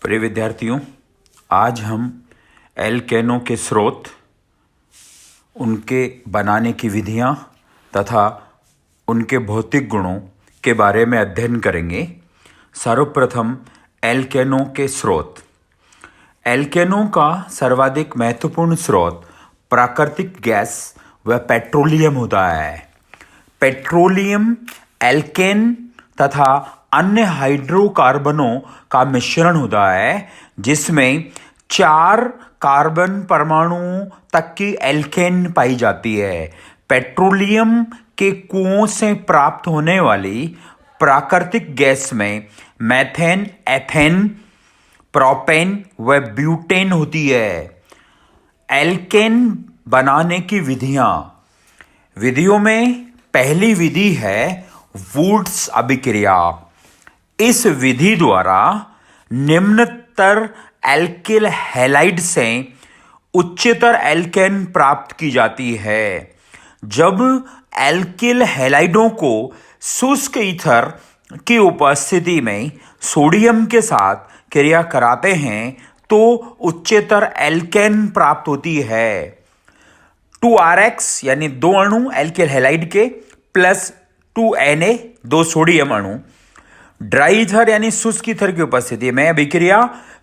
प्रिय विद्यार्थियों, आज हम एल्केनों के स्रोत, उनके बनाने की विधियां तथा उनके भौतिक गुणों के बारे में अध्ययन करेंगे। सर्वप्रथम एल्केनों के स्रोत। एल्केनों का सर्वाधिक महत्वपूर्ण स्रोत प्राकृतिक गैस व पेट्रोलियम होता है। पेट्रोलियम एल्केन तथा अन्य हाइड्रोकार्बनों का मिश्रण होता है, जिसमें 4 कार्बन परमाणुओं तक की एल्केन पाई जाती है। पेट्रोलियम के कुओं से प्राप्त होने वाली प्राकृतिक गैस में मेथेन, एथेन, प्रोपेन व ब्यूटेन होती है। एल्केन बनाने की विधियों में पहली विधि है वुड्स अभिक्रिया। इस विधि द्वारा निम्नतर एल्किल हैलाइड से उच्चतर एल्केन प्राप्त की जाती है। जब एल्किल हैलाइडों को शुष्क ईथर की उपस्थिति में सोडियम के साथ क्रिया कराते हैं तो उच्चतर एल्केन प्राप्त होती है। 2RX यानी 2 अणु एल्किल हैलाइड के प्लस 2Na 2 सोडियम अणु ड्राई ईथर यानी शुष्क ईथर की उपस्थिति में अभिक्रिया,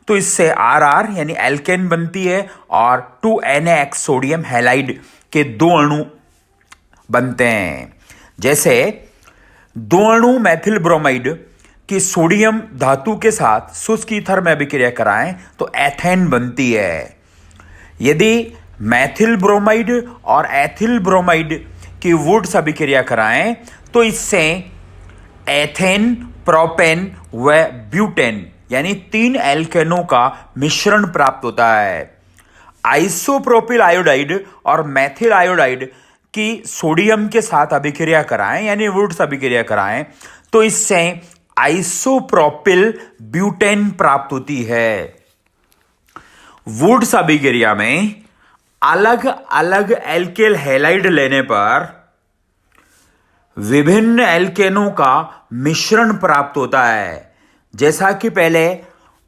तो इससे RR यानी एल्केन बनती है और 2NaX सोडियम हैलाइड के 2 अणु बनते हैं। जैसे 2 अणु मैथिल ब्रोमाइड की सोडियम धातु के साथ शुष्क ईथर में अभिक्रिया कराएं तो एथेन बनती है। यदि मैथिल ब्रोमाइड और एथिल ब्रोमाइड की वुड्स अभिक्रिया कराएं तो इससे एथेन, प्रोपेन व ब्यूटेन यानी 3 एल्केनों का मिश्रण प्राप्त होता है। आइसोप्रोपिल आयोडाइड और मैथिल आयोडाइड की सोडियम के साथ अभिक्रिया कराएं यानी वुड्स अभिक्रिया कराएं तो इससे आइसोप्रोपिल ब्यूटेन प्राप्त होती है। वुड्स अभिक्रिया में अलग अलग एल्किल हैलाइड लेने पर विभिन्न एल्केनों का मिश्रण प्राप्त होता है। जैसा कि पहले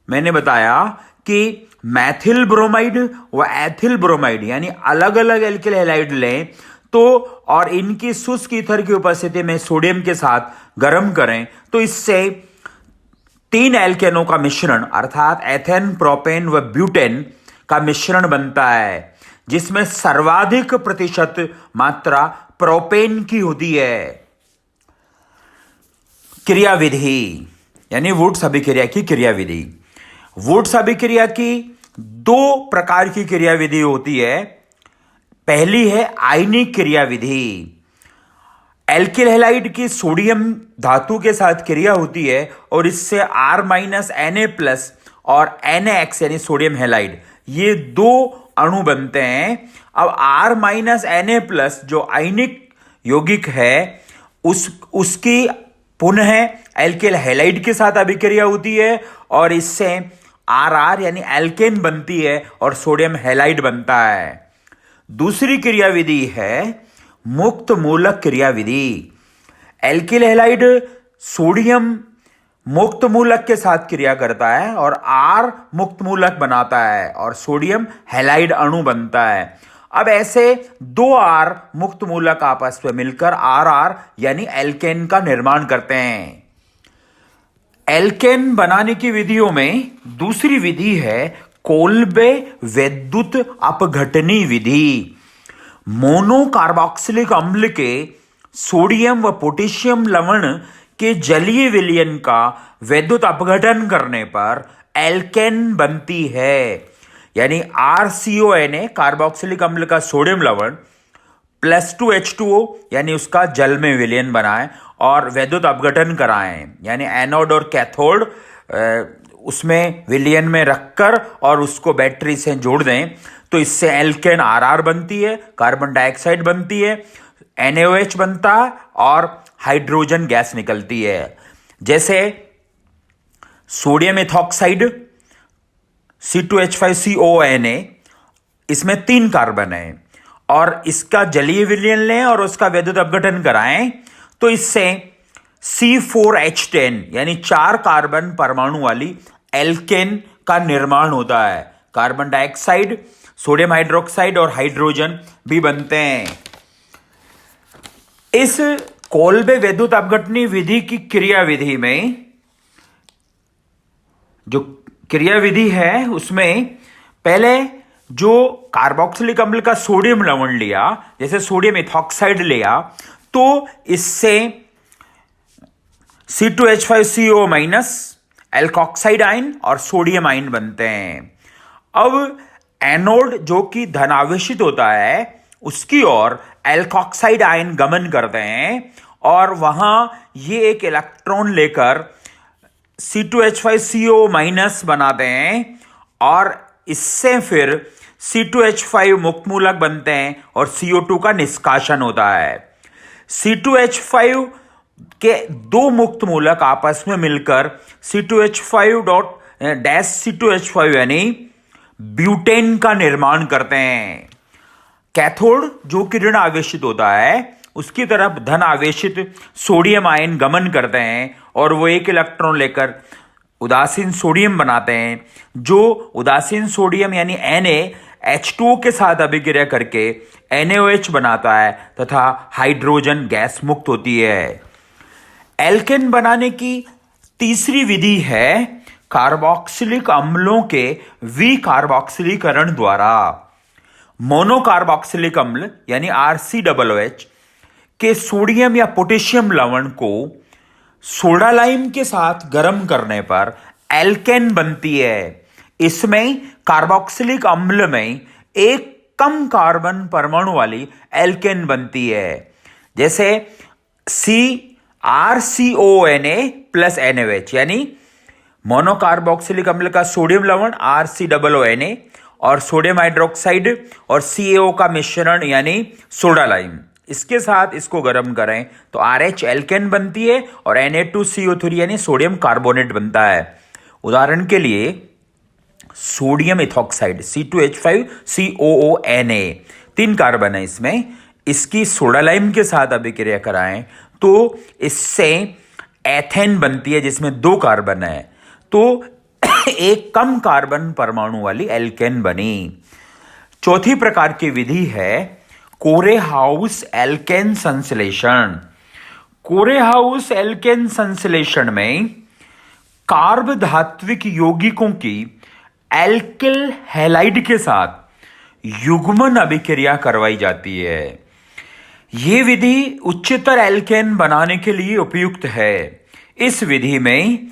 मैंने बताया कि मैथिल ब्रोमाइड व एथिल ब्रोमाइड यानी अलग अलग एल्किल हैलाइड लें तो और इनकी शुष्क ईथर की उपस्थिति में सोडियम के साथ गर्म करें तो इससे 3 एल्केनों का मिश्रण अर्थात एथेन, प्रोपेन व ब्यूटेन का मिश्रण बनता है, जिसमें सर्वाधिक प्रतिशत मात्रा प्रोपेन की होती है। क्रियाविधि यानी वुड्स अभिक्रिया की क्रियाविधि। वुड्स अभिक्रिया की 2 प्रकार की क्रियाविधि होती है। पहली है आयनिक क्रियाविधि। एल्किल हैलाइड की सोडियम धातु के साथ क्रिया होती है और इससे R-Na+ और NaX यानी सोडियम हैलाइड ये 2 अणु बनते हैं। अब R-Na+ जो आयनिक यौगिक है उसकी पुनः एल्किल हैलाइड के साथ अभिक्रिया होती है और इससे RR यानी एल्केन बनती है और सोडियम हैलाइड बनता है। दूसरी क्रियाविधि है मुक्त मूलक क्रियाविधि। एल्किल हैलाइड सोडियम मुक्त मूलक के साथ क्रिया करता है और R मुक्त मूलक बनाता है और सोडियम हैलाइड अणु बनता है। अब ऐसे 2R मुक्त मूलक आपस में मिलकर RR यानी एल्केन का निर्माण करते हैं। एल्केन बनाने की विधियों में दूसरी विधि है कोल्बे वैद्युत अपघटनी विधि। मोनोकार्बोक्सिलिक अम्ल के सोडियम व पोटेशियम लवण के जलीय विलयन का वैद्युत अपघटन करने पर एल्केन बनती है। यानी RCONA कार्बोक्सिलिक अम्ल का सोडियम लवण प्लस 2H2O यानी उसका जल में विलयन बनाएं और वैद्युत अपघटन कराएं यानी एनोड और कैथोड उसमें विलयन में रखकर और उसको बैटरी से जोड़ दें तो इससे एल्केन RR बनती है, कार्बन डाइऑक्साइड बनती है, NaOH बनता है और हाइड्रोजन गैस निकलती है। जैसे सोडियम एथॉक्साइड C2H5CONA, इसमें 3 कार्बन है और इसका जलीय विलयन लें और उसका वैद्युत अपघटन कराएं तो इससे C4H10 यानी 4 कार्बन परमाणु वाली एल्केन का निर्माण होता है। कार्बन डाइऑक्साइड, सोडियम हाइड्रोक्साइड और हाइड्रोजन भी बनते हैं। इस कोल्बे विद्युत अपघटनी विधि की क्रियाविधि में, जो क्रियाविधि है उसमें पहले जो कार्बोक्सिलिक अम्ल का सोडियम लवण लिया, जैसे सोडियम इथॉक्साइड लिया, तो इससे C2H5CO माइनस एल्कोक्साइड आयन और सोडियम आयन बनते हैं। अब एनोड जो कि धनावेशित होता है उसकी ओर एल्कोक्साइड आयन गमन करते हैं और वहां ये एक इलेक्ट्रॉन लेकर C2H5CO माइनस बनाते हैं और इससे फिर C2H5 मुक्त मूलक बनते हैं और CO2 का निष्कासन होता है। C2H5 के दो मुक्त मूलक आपस में मिलकर C2H5 यानी ब्यूटेन का निर्माण करते हैं। कैथोड जो कि ऋण आवेशित होता है उसकी तरफ धन आवेशित सोडियम आयन गमन करते हैं और वो एक इलेक्ट्रॉन लेकर उदासीन सोडियम बनाते हैं, जो उदासीन सोडियम यानी Na H2O के साथ अभिक्रिया करके NaOH बनाता है तथा हाइड्रोजन गैस मुक्त होती है। एल्केन बनाने की तीसरी विधि है कार्बोक्सिलिक अम्लों के विकार्बोक्सिलीकरण द्वारा। मोनोकार्बोक्सिलिक अम्ल यानी RCOOH के सोडियम या पोटेशियम लवण को सोडा लाइम के साथ गर्म करने पर एल्केन बनती है। इसमें कार्बोक्सिलिक अम्ल में एक कम कार्बन परमाणु वाली एल्केन बनती है, जैसे RCONA प्लस NaOH यानी मोनोकार्बोक्सिलिक अम्ल का सोडियम लवण RCOONA और सोडियम हाइड्रोक्साइड और CaO का मिश्रण यानी सोडा लाइम, इसके साथ इसको गर्म करें तो RH एल्केन बनती है और Na2CO3 यानी सोडियम कार्बोनेट बनता है। उदाहरण के लिए सोडियम इथॉक्साइड C2H5COONA 3 कार्बन है इसमें, इसकी सोडा लाइम के साथ अभिक्रिया कराएं तो इससे एथेन बनती है जिसमें 2 कार्बन है, तो एक कम कार्बन परमाणु वाली एल्केन बनी। चौथी प्रकार की विधि है कोरेहाउस एल्केन संश्लेषण। कोरेहाउस एल्केन संश्लेषण में कार्ब धात्विक यौगिकों की एल्किल हैलाइड के साथ युग्मन अभिक्रिया करवाई जाती है। यह विधि उच्चतर एल्केन बनाने के लिए उपयुक्त है। इस विधि में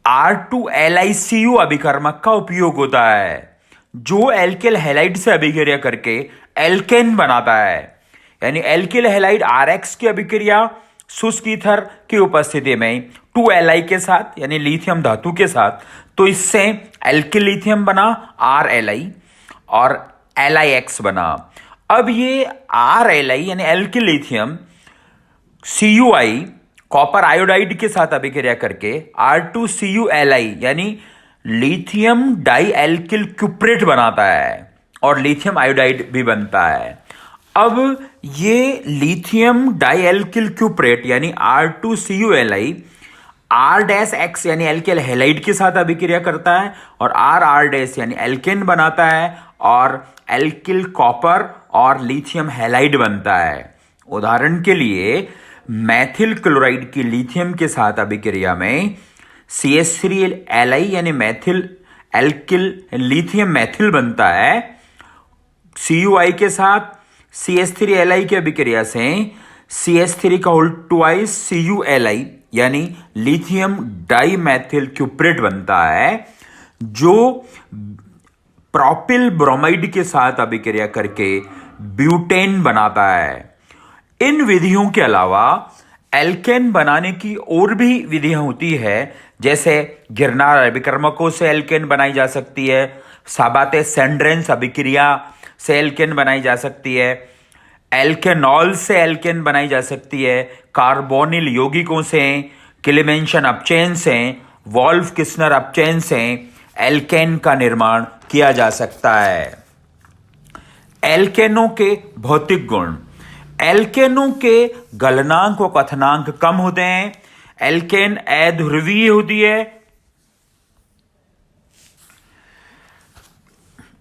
R2LiCu अभिकर्मक का उपयोग होता है जो एल्किल हैलाइड से अभिक्रिया करके एल्केन बनाता है। यानी एल्किल हैलाइड RX की अभिक्रिया शुष्क ईथर की उपस्थिति में 2Li के साथ यानी लिथियम धातु के साथ, तो इससे एल्किल लिथियम बना RLi और LiX बना। अब ये RLi यानी alkyl lithium CuI copper iodide के साथ अभिक्रिया करके R2CuLi यानी लिथियम डाई एल्किल क्यूप्रेट बनाता है और लिथियम आयोडाइड भी बनता है। अब ये लिथियम डाई एल्किल क्यूप्रेट यानी R2CuLi R-X यानी एल्किल हैलाइड के साथ अभिक्रिया करता है और R यानी एल्केन बनाता है और एल्किल कॉपर और लिथियम हैलाइड बनता है। उदाहरण के लिए मैथिल क्लोराइड की लिथियम के साथ अभिक्रिया में CH3Li यानी मैथिल एल्किल लिथियम मैथिल बनता है। CuI के साथ CH3Li की अभिक्रिया से CH3 का होल ट्वाइस CuLi यानी लिथियम डाई मैथिल क्यूप्रेट बनता है जो प्रोपिल ब्रोमाइड के साथ अभिक्रिया करके ब्यूटेन बनाता है। इन विधियों के अलावा एल्केन बनाने की और भी विधियां होती है, जैसे गिरनार अभिकर्मकों से एल्केन बनाई जा सकती है, साबाते सेंड्रेंस अभिक्रिया से एल्केन बनाई जा सकती है, एल्केनॉल से एल्केन बनाई जा सकती है, कार्बोनिल यौगिकों से, क्लेमेंशन अपचेन से, वॉल्फ किस्नर अपचेन से एल्केन का निर्माण किया जा सकता है। एल्केनों के भौतिक गुण। एल्केनों के गलनांक व क्वथनांक कम होते हैं। एल्केन अध्रुवीय होती है।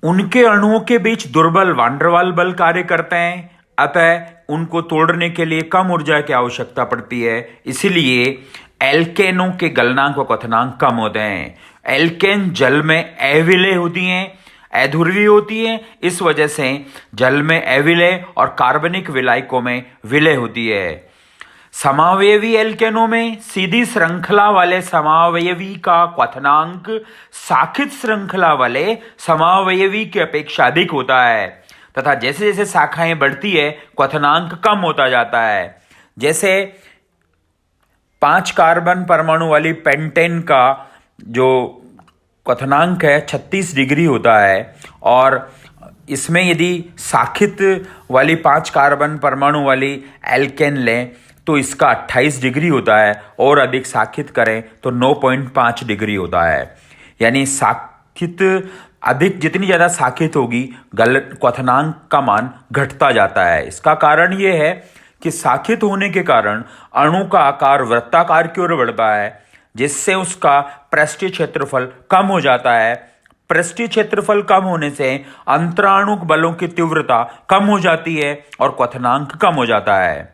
उनके अणुओं के बीच दुर्बल वांडरवाल बल कार्य करते हैं, अतः उनको तोड़ने के लिए कम ऊर्जा की आवश्यकता पड़ती है। इसीलिए एल्केनों के गलनांक व क्वथनांक कम होते हैं। एल्केन जल में अविलय होती हैं, अध्रुवीय होती है। इस वजह से जल में अविलय और कार्बनिक विलायकों में विलय होती है। समावयवी एल्केनों में सीधी श्रृंखला वाले समावयवी का क्वथनांक शाखित श्रृंखला वाले समावयवी की अपेक्षा अधिक होता है तथा जैसे जैसे शाखाएं बढ़ती है क्वथनांक कम होता जाता है। जैसे 5 कार्बन परमाणु वाली पेंटेन का जो क्वथनांक है 36 डिग्री होता है और इसमें यदि शाखित वाली 5 कार्बन परमाणु वाली एल्केन लें तो इसका 28 डिग्री होता है और अधिक शाखित करें तो 9.5 डिग्री होता है। यानी शाखित अधिक जितनी ज़्यादा शाखित होगी क्वथनांक का मान घटता जाता है। इसका कारण ये है कि शाखित होने के कारण अणु का आकार वृत्ताकार की ओर बढ़ता है जिससे उसका पृष्ठीय क्षेत्रफल कम हो जाता है। पृष्ठीय क्षेत्रफल कम होने से अंतराणुक बलों की तीव्रता कम हो जाती है और क्वथनांक कम हो जाता है।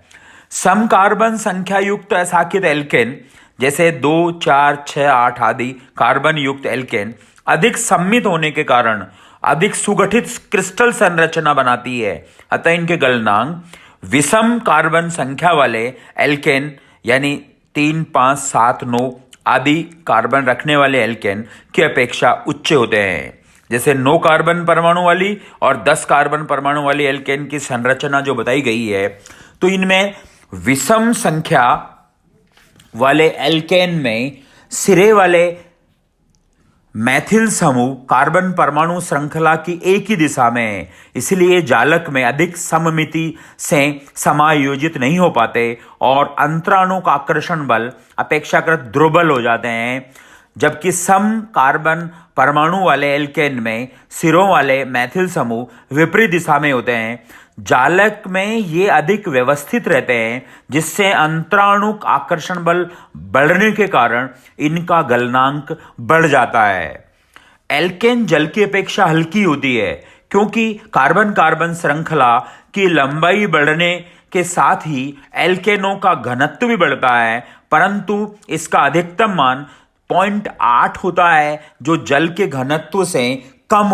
सम कार्बन संख्या युक्त अशाखित एल्केन जैसे 2, 4, 6, 8 आदि कार्बन युक्त एल्केन अधिक सम्मित होने के कारण अधिक सुगठित क्रिस्टल संरचना बनाती है, अतः इनके गलनांक विषम कार्बन संख्या वाले एल्केन यानी 3, 5, 7, 9 आदि कार्बन रखने वाले एल्केन की अपेक्षा उच्च होते हैं। जैसे 9 कार्बन परमाणु वाली और 10 कार्बन परमाणु वाली एल्केन की संरचना जो बताई गई है तो इनमें विषम संख्या वाले एल्केन में सिरे वाले मैथिल समूह कार्बन परमाणु श्रृंखला की एक ही दिशा में है, इसलिए जालक में अधिक सममिति से समायोजित नहीं हो पाते और अंतराणु का आकर्षण बल अपेक्षाकृत दुर्बल हो जाते हैं। जबकि सम कार्बन परमाणु वाले एल्केन में सिरों वाले मैथिल समूह विपरीत दिशा में होते हैं। जालक में ये अधिक व्यवस्थित रहते हैं जिससे अंतराणुक आकर्षण बल बढ़ने के कारण इनका गलनांक बढ़ जाता है। एल्केन जल की अपेक्षा हल्की होती है क्योंकि कार्बन कार्बन श्रृंखला की लंबाई बढ़ने के साथ ही एल्केनों का घनत्व भी बढ़ता है, परंतु इसका अधिकतम मान 0.8 होता है जो जल के घनत्व से कम